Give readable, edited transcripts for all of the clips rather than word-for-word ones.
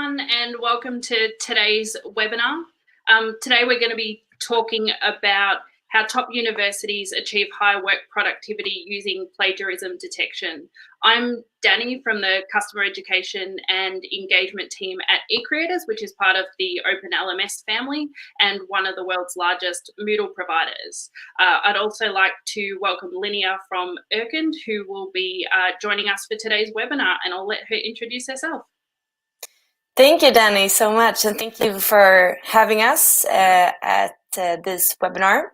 everyone, and welcome to today's webinar. Today we're going to be talking about how top universities achieve high work productivity using plagiarism detection. I'm Danny from the Customer Education and Engagement team at eCreators, which is part of the Open LMS family and one of the world's largest Moodle providers. I'd also like to welcome Linnea from Urkund, who will be joining us for today's webinar, and I'll let her introduce herself. Thank you, Danny, so much, and thank you for having us at this webinar.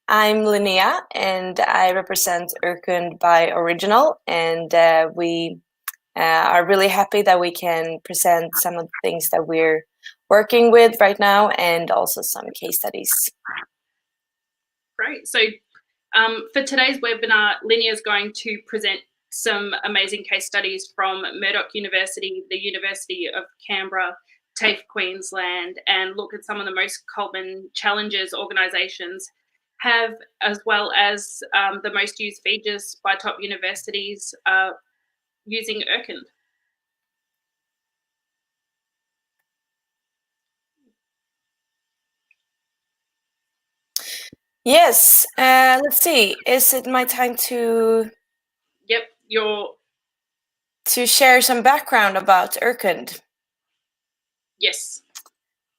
I'm Linnea, and I represent Urkund by Ouriginal, and we are really happy that we can present some of the things that we're working with right now, and also some case studies. Great. So for today's webinar, Linnea is going to present some amazing case studies from Murdoch University, the University of Canberra, TAFE Queensland, and look at some of the most common challenges organisations have, as well as the most used features by top universities using Urkund. Yes, let's see. Is it my time to? Yep, to share some background about Urkund. Yes.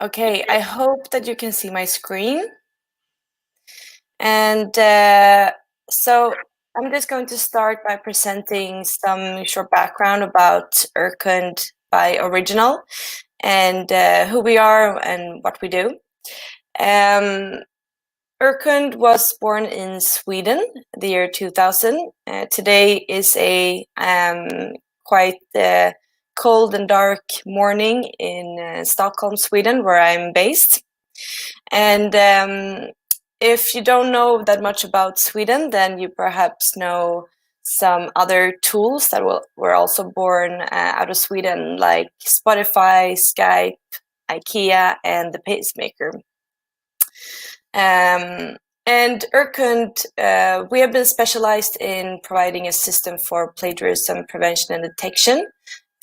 Okay, I hope that you can see my screen. And so I'm just going to start by presenting some short background about Urkund by Ouriginal and who we are and what we do. Urkund was born in Sweden the year 2000. Today is a quite cold and dark morning in Stockholm, Sweden, where I'm based. And if you don't know that much about Sweden, then you perhaps know some other tools that were also born out of Sweden, like Spotify, Skype, IKEA, and the pacemaker. And Urkund, we have been specialized in providing a system for plagiarism prevention and detection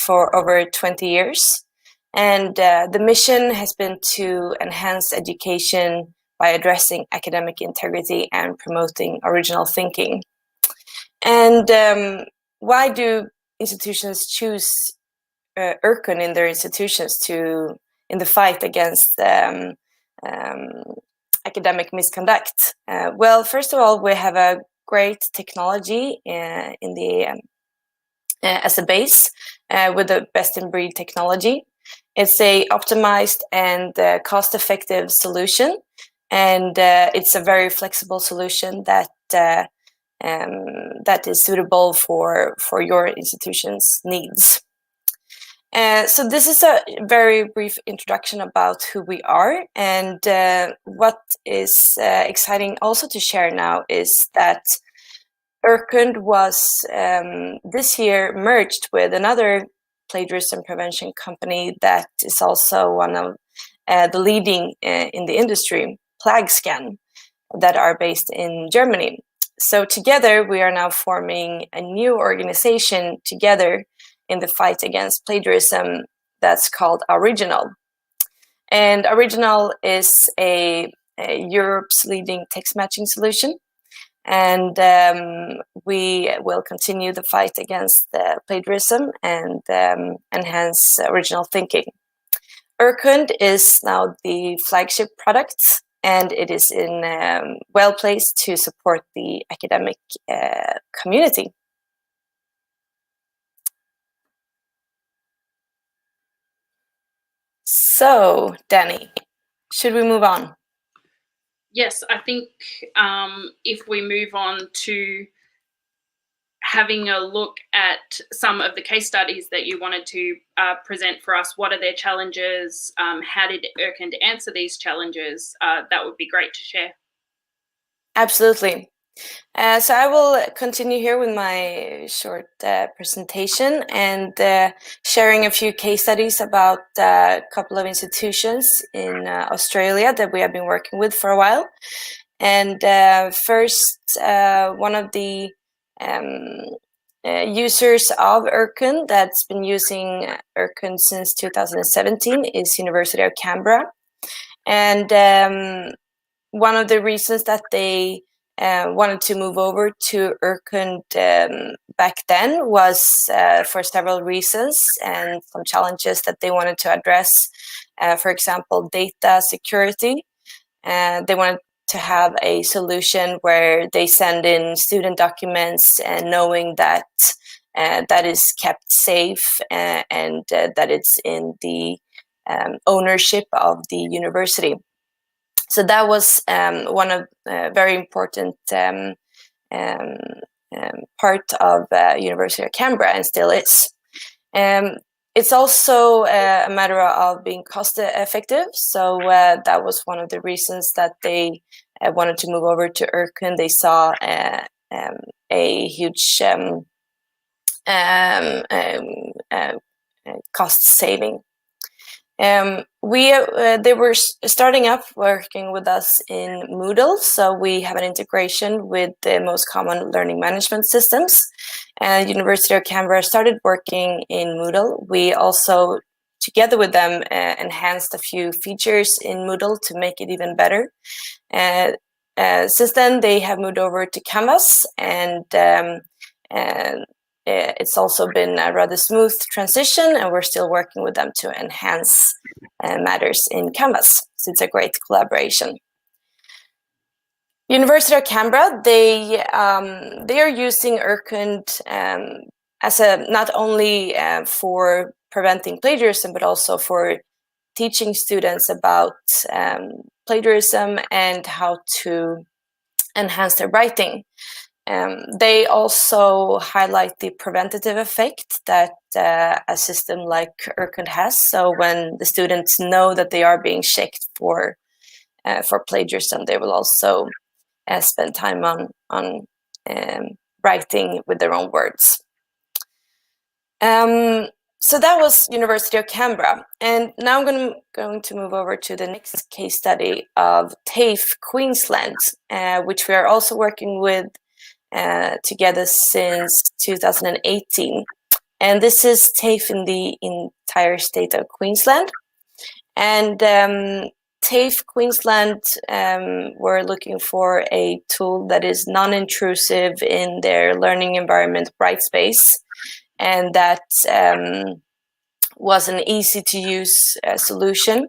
for over 20 years. And the mission has been to enhance education by addressing academic integrity and promoting original thinking. And why do institutions choose Urkund in their institutions in the fight against academic misconduct? Well, first of all, we have a great technology as a base with the best-in-breed technology. It's a optimized and cost-effective solution, and it's a very flexible solution that is suitable for your institution's needs. So this is a very brief introduction about who we are, and what is exciting also to share now is that Urkund was this year merged with another plagiarism prevention company that is also one of the leading in the industry, PlagScan, that are based in Germany. So together we are now forming a new organization together in the fight against plagiarism that's called Ouriginal. And Ouriginal is Europe's leading text matching solution. And we will continue the fight against plagiarism and enhance original thinking. Urkund is now the flagship product, and it is well placed to support the academic community. So, Danny, should we move on? Yes, I think if we move on to having a look at some of the case studies that you wanted to present for us, what are their challenges? How did Urkund answer these challenges? That would be great to share. Absolutely. So I will continue here with my short presentation and sharing a few case studies about a couple of institutions in Australia that we have been working with for a while. And first, one of the users of Urkund that's been using Urkund since 2017 is University of Canberra. And one of the reasons that they wanted to move over to Urkund back then was for several reasons and some challenges that they wanted to address. For example, data security. They wanted to have a solution where they send in student documents and knowing that that is kept safe and that it's in the ownership of the university. So that was one of very important part of University of Canberra, and still is. It's also a matter of being cost effective. So that was one of the reasons that they wanted to move over to Urkund. They saw a huge cost saving. They were starting up working with us in Moodle, so we have an integration with the most common learning management systems. University of Canberra started working in Moodle. We also, together with them, enhanced a few features in Moodle to make it even better. Since then, they have moved over to Canvas, and it's also been a rather smooth transition, and we're still working with them to enhance matters in Canvas. So it's a great collaboration. University of Canberra, they are using Urkund as not only for preventing plagiarism, but also for teaching students about plagiarism and how to enhance their writing. They also highlight the preventative effect that a system like Urkund has. So when the students know that they are being checked for plagiarism, they will also spend time on writing with their own words. So that was University of Canberra, and now I'm going to move over to the next case study of TAFE Queensland, which we are also working with together since 2018. And this is TAFE in the entire state of Queensland. And TAFE Queensland were looking for a tool that is non-intrusive in their learning environment Brightspace, and that was an easy-to-use solution.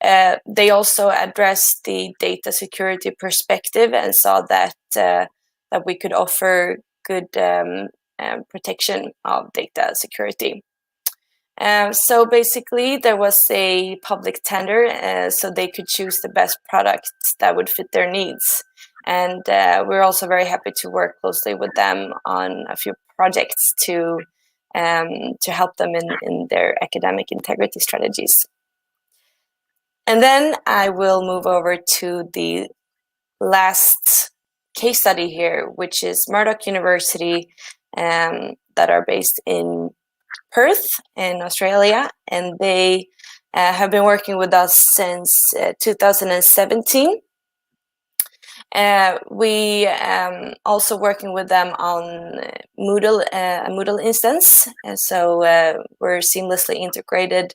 They also addressed the data security perspective and saw that that we could offer good protection of data security. So basically, there was a public tender, so they could choose the best product that would fit their needs. And we're also very happy to work closely with them on a few projects to help them in their academic integrity strategies. And then I will move over to the last case study here, which is Murdoch University, that are based in Perth in Australia, and they have been working with us since 2017. We also working with them on Moodle, a Moodle instance, and so we're seamlessly integrated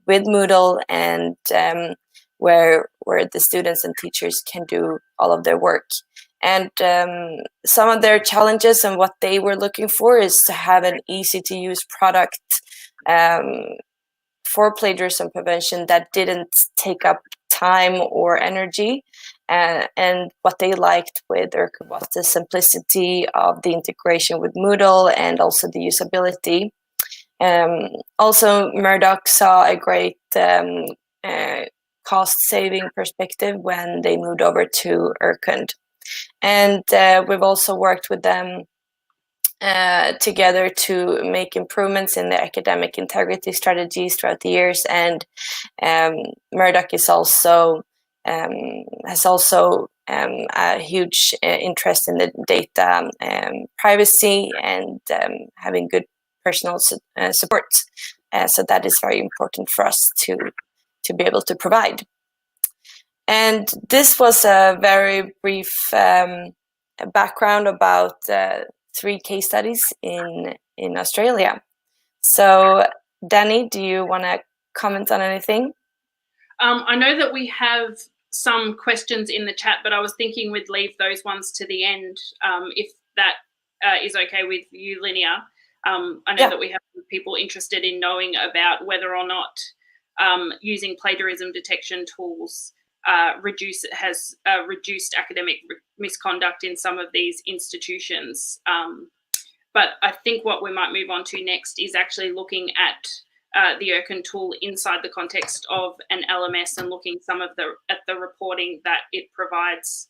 with Moodle, and where the students and teachers can do all of their work. And some of their challenges and what they were looking for is to have an easy-to-use product for plagiarism prevention that didn't take up time or energy. And what they liked with Urkund was the simplicity of the integration with Moodle and also the usability. Also, Murdoch saw a great cost-saving perspective when they moved over to Urkund. And we've also worked with them together to make improvements in their academic integrity strategies throughout the years. And Murdoch is also has also a huge interest in the data privacy and having good personal support. So that is very important for us to be able to provide. And this was a very brief background about 3 case studies in Australia. So, Danny, do you want to comment on anything? I know that we have some questions in the chat, but I was thinking we'd leave those ones to the end, if that is okay with you, Linnea. I know that we have people interested in knowing about whether or not using plagiarism detection tools has reduced academic misconduct in some of these institutions. But I think what we might move on to next is actually looking at the Urkund tool inside the context of an LMS and looking at the reporting that it provides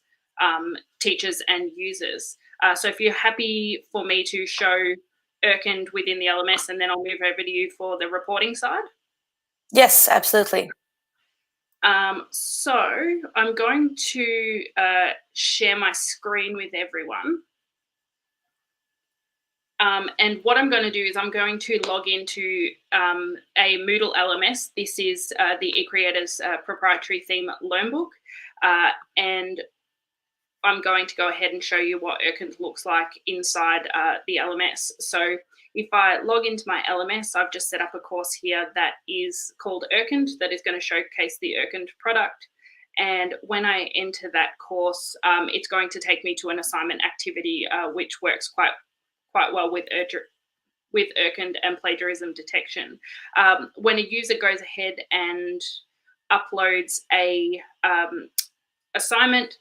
teachers and users. So if you're happy for me to show Urkund within the LMS, and then I'll move over to you for the reporting side. Yes, absolutely. So I'm going to share my screen with everyone. And what I'm going to do is I'm going to log into a Moodle LMS. This is the eCreators proprietary theme Learnbook. And I'm going to go ahead and show you what Urkund looks like inside the LMS. So if I log into my LMS, I've just set up a course here that is called Urkund, that is going to showcase the Urkund product. And when I enter that course, it's going to take me to an assignment activity, which works quite well with Urkund and plagiarism detection. When a user goes ahead and uploads a assignment,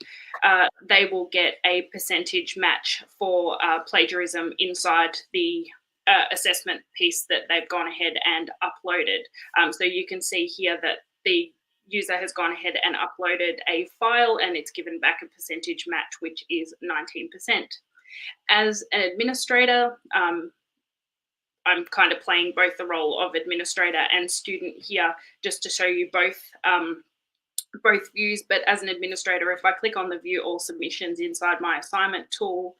they will get a percentage match for plagiarism inside the assessment piece that they've gone ahead and uploaded. So you can see here that the user has gone ahead and uploaded a file, and it's given back a percentage match, which is 19%. As an administrator, I'm kind of playing both the role of administrator and student here, just to show you both views. But as an administrator, if I click on the view all submissions inside my assignment tool,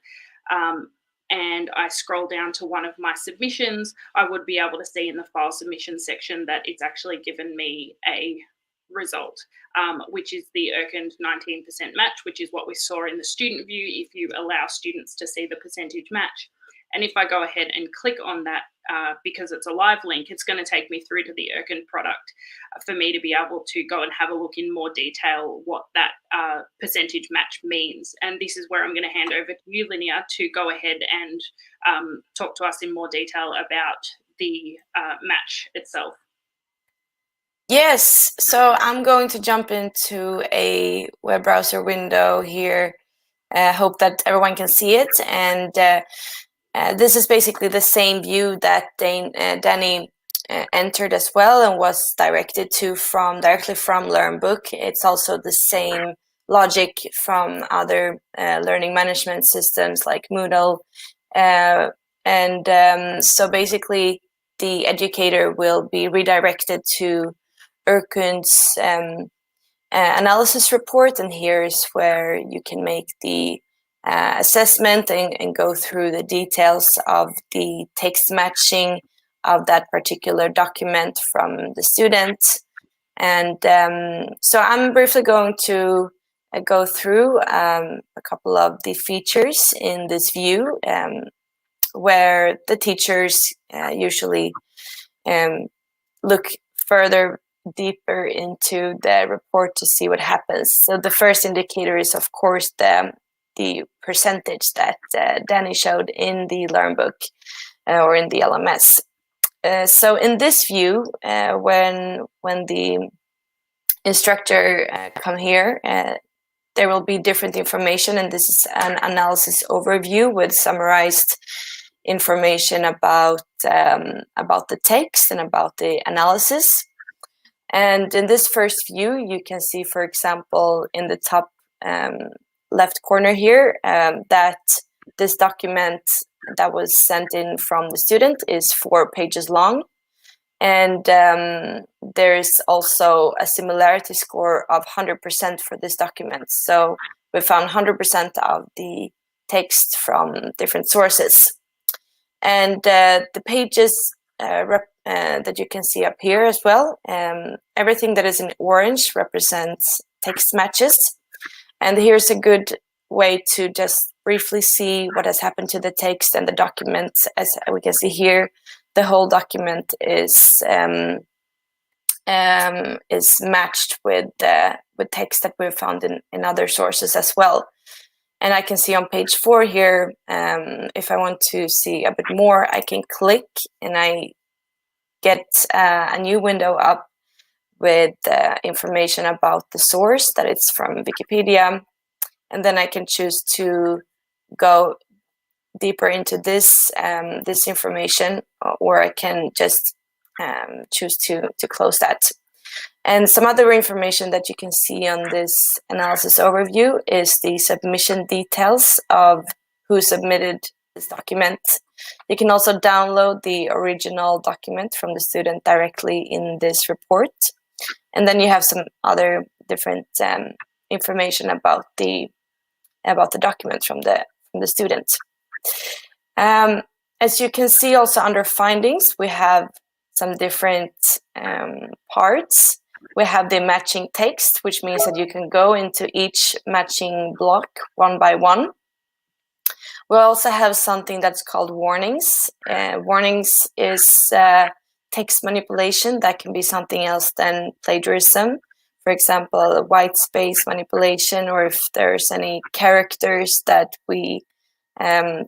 and I scroll down to one of my submissions, I would be able to see in the file submission section that it's actually given me a result, which is the Urkund 19% match, which is what we saw in the student view if you allow students to see the percentage match. And if I go ahead and click on that, because it's a live link, it's going to take me through to the Urkund product for me to be able to go and have a look in more detail what that percentage match means. And this is where I'm going to hand over to you, Linnea, to go ahead and talk to us in more detail about the match itself. Yes, so I'm going to jump into a web browser window here. I hope that everyone can see it. And this is basically the same view that Danny entered as well and was directed to directly from Learnbook. It's also the same logic from other learning management systems like Moodle. So basically, the educator will be redirected to Urkund's analysis report, and here's where you can make the assessment and go through the details of the text matching of that particular document from the student. And so I'm briefly going to go through a couple of the features in this view, where the teachers usually look further deeper into the report to see what happens. So the first indicator is, of course, the percentage that Danny showed in the Learnbook or in the LMS. So in this view, when the instructor come here, there will be different information, and this is an analysis overview with summarized information about the text and about the analysis. And in this first view, you can see, for example, in the top left corner here, that this document that was sent in from the student is 4 pages long. And there's also a similarity score of 100% for this document. So we found 100% of the text from different sources. And the pages that you can see up here as well, everything that is in orange represents text matches. And here's a good way to just briefly see what has happened to the text and the document. As we can see here, the whole document is matched with text that we've found in other sources as well. And I can see on page 4 here, if I want to see a bit more, I can click and I get a new window up with information about the source, that it's from Wikipedia. And then I can choose to go deeper into this information, or I can just choose to close that. And some other information that you can see on this analysis overview is the submission details of who submitted this document. You can also download the original document from the student directly in this report. And then you have some other different information about the document from the student. As you can see also under findings, we have some different parts. We have the matching text, which means that you can go into each matching block one by one. We also have something that's called warnings. Warnings is text manipulation that can be something else than plagiarism. For example, white space manipulation, or if there's any characters that we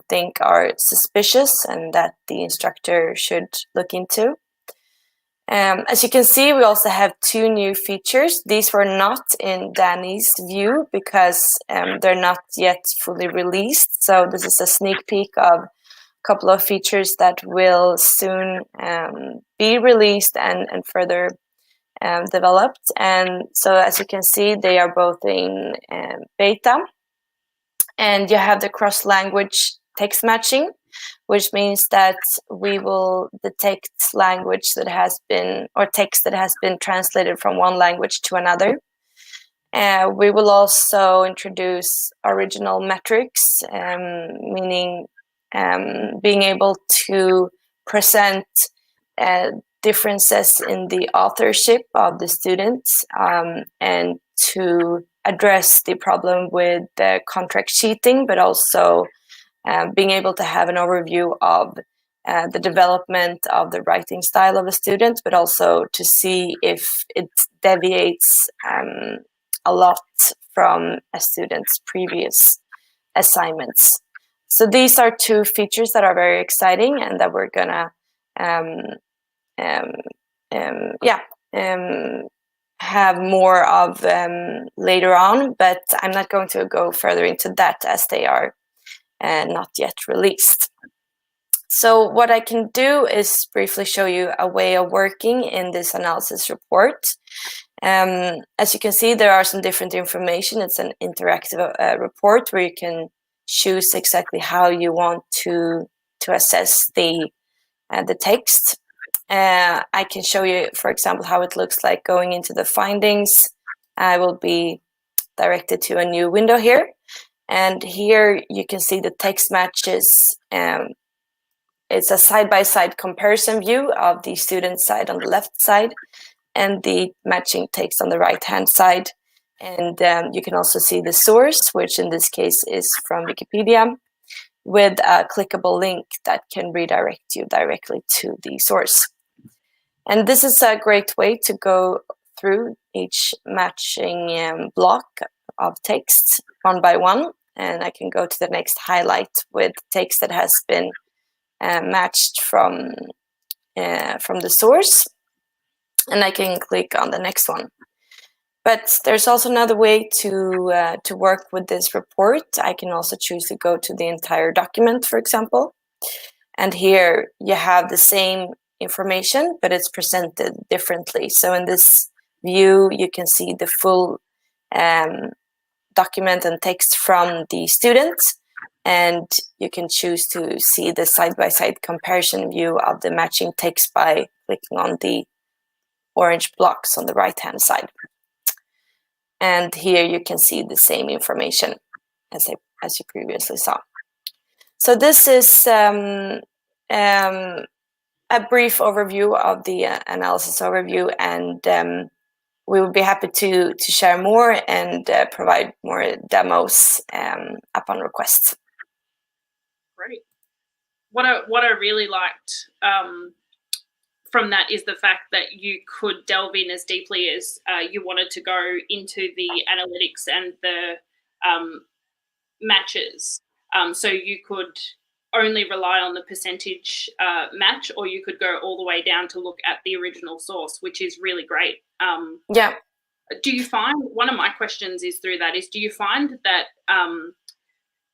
think are suspicious and that the instructor should look into. As you can see, we also have 2 new features. These were not in Danny's view because they're not yet fully released. So this is a sneak peek of a couple of features that will soon be released and further developed. And so as you can see, they are both in beta. And you have the cross-language text matching, which means that we will detect language that has been, or text that has been translated from one language to another. We will also introduce original metrics, meaning being able to present differences in the authorship of the students, and to address the problem with the contract cheating, but also being able to have an overview of the development of the writing style of a student, but also to see if it deviates a lot from a student's previous assignments. So these are 2 features that are very exciting and that we're gonna have more of later on, but I'm not going to go further into that as they are not yet released. So what I can do is briefly show you a way of working in this analysis report. As you can see, there are some different information. It's an interactive report where you can choose exactly how you want to assess the text. I can show you, for example, how it looks like going into the findings. I will be directed to a new window here. And here you can see the text matches. It's a side-by-side comparison view of the student side on the left side and the matching text on the right-hand side. And you can also see the source, which in this case is from Wikipedia, with a clickable link that can redirect you directly to the source. And this is a great way to go through each matching block of text one by one. And I can go to the next highlight with text that has been matched from the source. And I can click on the next one. But there's also another way to work with this report. I can also choose to go to the entire document, for example. And here you have the same information, but it's presented differently. So in this view, you can see the full document and text from the student, and you can choose to see the side-by-side comparison view of the matching text by clicking on the orange blocks on the right-hand side. And here you can see the same information as you previously saw. So this is a brief overview of the analysis overview, and we would be happy to share more and provide more demos upon request. what I really liked from that is the fact that you could delve in as deeply as you wanted to go into the analytics and the matches. So you could only rely on the percentage match, or you could go all the way down to look at the original source, which is really great. Yeah. Do you find, one of my questions is through that, is do you find that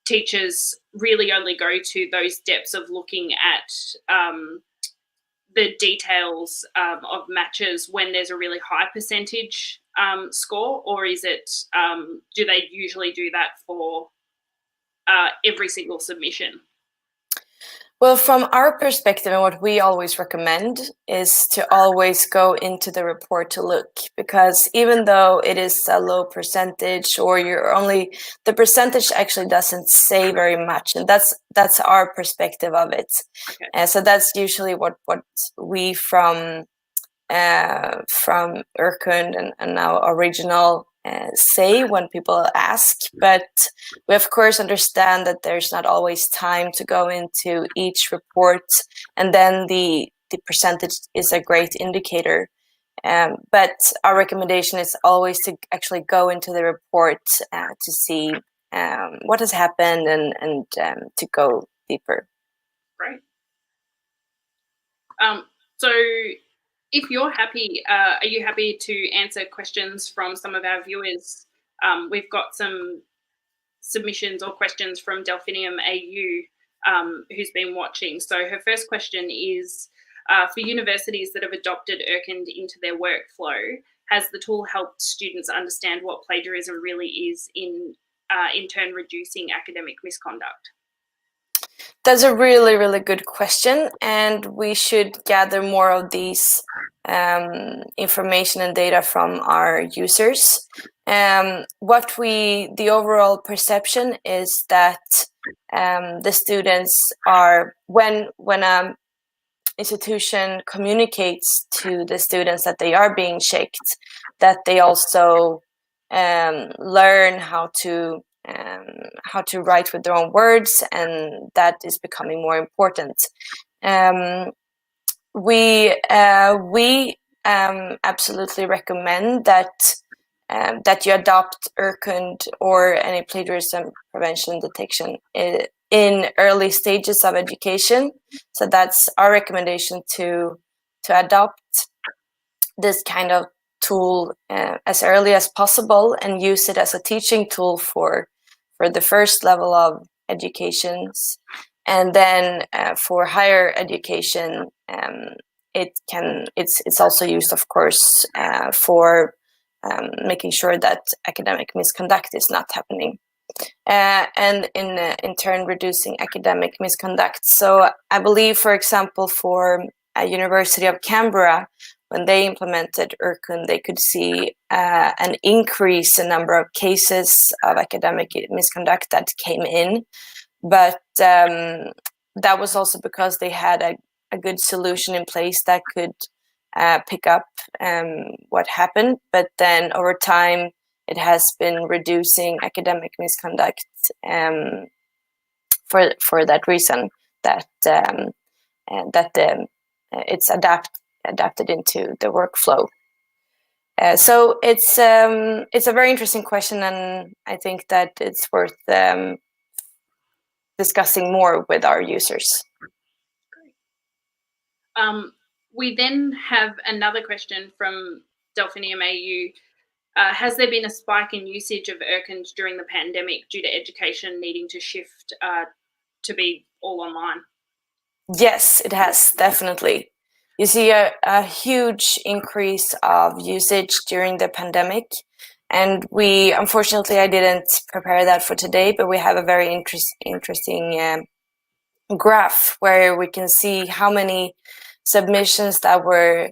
teachers really only go to those depths of looking at the details of matches when there's a really high percentage score, or is it, do they usually do that for every single submission? Well, from our perspective, and what we always recommend is to always go into the report to look, because even though it is a low percentage, or you're only, the percentage actually doesn't say very much, and that's our perspective of it. Okay. So that's usually what we from Urkund and now Ouriginal say when people ask, but we of course understand that there's not always time to go into each report, and then the percentage is a great indicator. But our recommendation is always to actually go into the report to see what has happened and to go deeper. Great. So if you're happy, are you happy to answer questions from some of our viewers? We've got some submissions or questions from Delphinium AU, who's been watching. So her first question is, for universities that have adopted Urkund into their workflow, has the tool helped students understand what plagiarism really is, in turn reducing academic misconduct? That's a really, really good question, and we should gather more of these information and data from our users. The overall perception is that the students are, when an institution communicates to the students that they are being checked, that they also learn how to write with their own words, and that is becoming more important. We absolutely recommend that you adopt Urkund or any plagiarism prevention detection in early stages of education. So that's our recommendation, to adopt this kind of tool as early as possible and use it as a teaching tool for the first level of educations. And then for higher education, it's also used, of course, for making sure that academic misconduct is not happening, and in turn reducing academic misconduct. So I believe, for example, for University of Canberra, when they implemented Urkund, they could see an increase in number of cases of academic misconduct that came in, but that was also because they had a good solution in place that could pick up what happened. But then over time, it has been reducing academic misconduct for that reason, that it's adapted into the workflow. So it's a very interesting question, and I think that it's worth discussing more with our users. We then have another question from Delphinium AU. Has there been a spike in usage of Urkund during the pandemic due to education needing to shift to be all online? Yes, it has, definitely. You see a huge increase of usage during the pandemic, and unfortunately, I didn't prepare that for today, but we have a very interesting graph where we can see how many submissions that were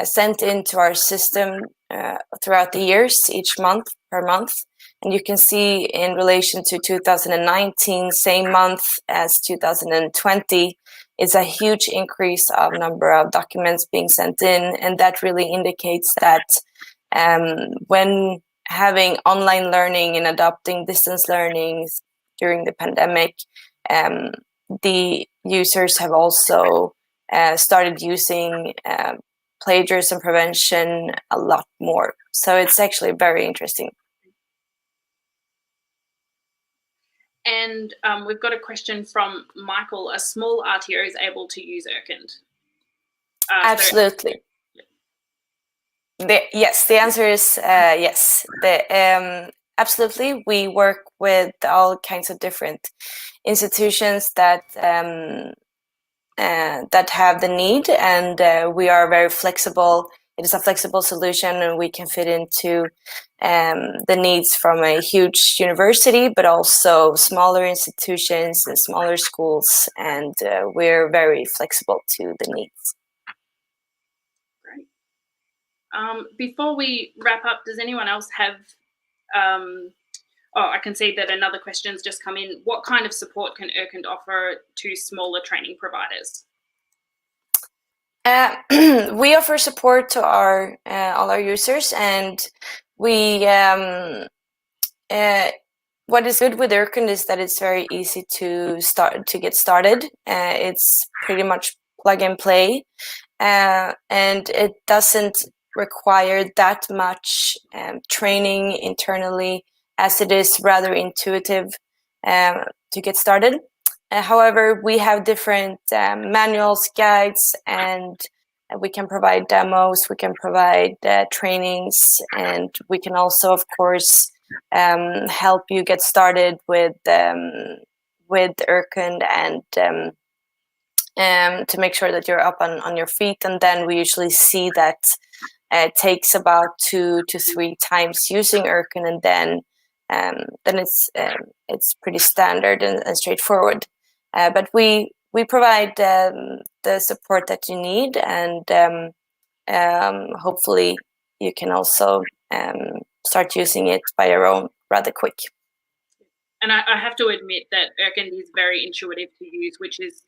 sent into our system throughout the years, each month, per month. And you can see in relation to 2019, same month as 2020, it's a huge increase of number of documents being sent in. And that really indicates that when having online learning and adopting distance learning during the pandemic, the users have also started using plagiarism prevention a lot more. So it's actually very interesting. And we've got a question from Michael. A small RTO is able to use Urkund? Absolutely. Yes, the answer is yes. Absolutely. We work with all kinds of different institutions that that have the need, and we are very flexible. It is a flexible solution, and we can fit into the needs from a huge university, but also smaller institutions and smaller schools, and we're very flexible to the needs. Great. Before we wrap up, does anyone else have I can see that another question's just come in. What kind of support can Urkund offer to smaller training providers? We offer support to our all our users, and we what is good with Urkund is that it's very easy to get started. It's pretty much plug and play, and it doesn't require that much training internally, as it is rather intuitive to get started. However, we have different manuals, guides, and we can provide demos, we can provide trainings, and we can also, of course, help you get started with Urkund and to make sure that you're up on your feet. And then we usually see that it takes about 2 to 3 times using Urkund, and then it's pretty standard and straightforward. But we provide the support that you need, and hopefully you can also start using it by your own rather quick. And I have to admit that Urkund is very intuitive to use, which is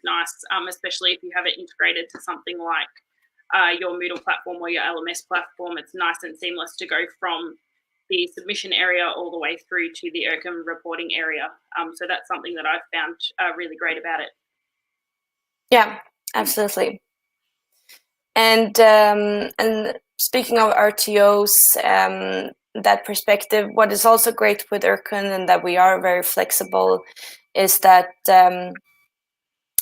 nice, especially if you have it integrated to something like your Moodle platform or your LMS platform. It's nice and seamless to go from the submission area all the way through to the Urkund reporting area. So that's something that I've found really great about it. Yeah, absolutely. And speaking of RTOs, that perspective, what is also great with Urkund, and that we are very flexible, is that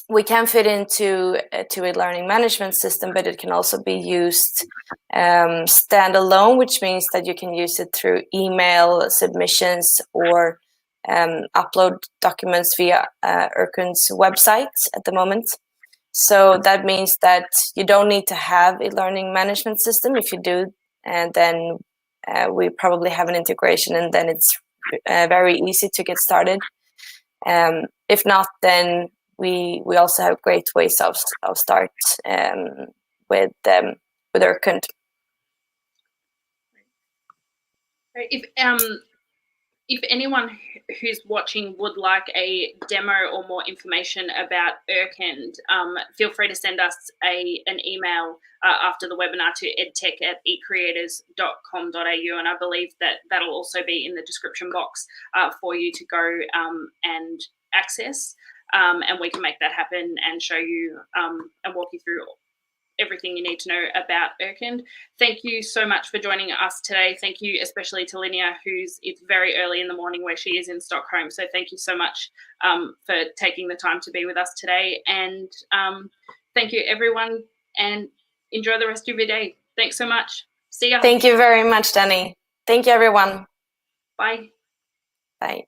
we can fit into a learning management system, but it can also be used standalone, which means that you can use it through email submissions or upload documents via Urkund's website at the moment. So that means that you don't need to have a learning management system. If you do, and then we probably have an integration, and then it's very easy to get started. If not, then we also have great ways of start with Urkund. If anyone who's watching would like a demo or more information about Urkund, feel free to send us an email after the webinar to edtech@ecreators.com.au, and I believe that that'll also be in the description box for you to go and access, and we can make that happen and show you and walk you through everything you need to know about Urkund. Thank you so much for joining us today. Thank you especially to Linnea, it's very early in the morning where she is in Stockholm. So thank you so much for taking the time to be with us today. And thank you everyone, and enjoy the rest of your day. Thanks so much. See ya. Thank you very much, Danny. Thank you, everyone. Bye. Bye.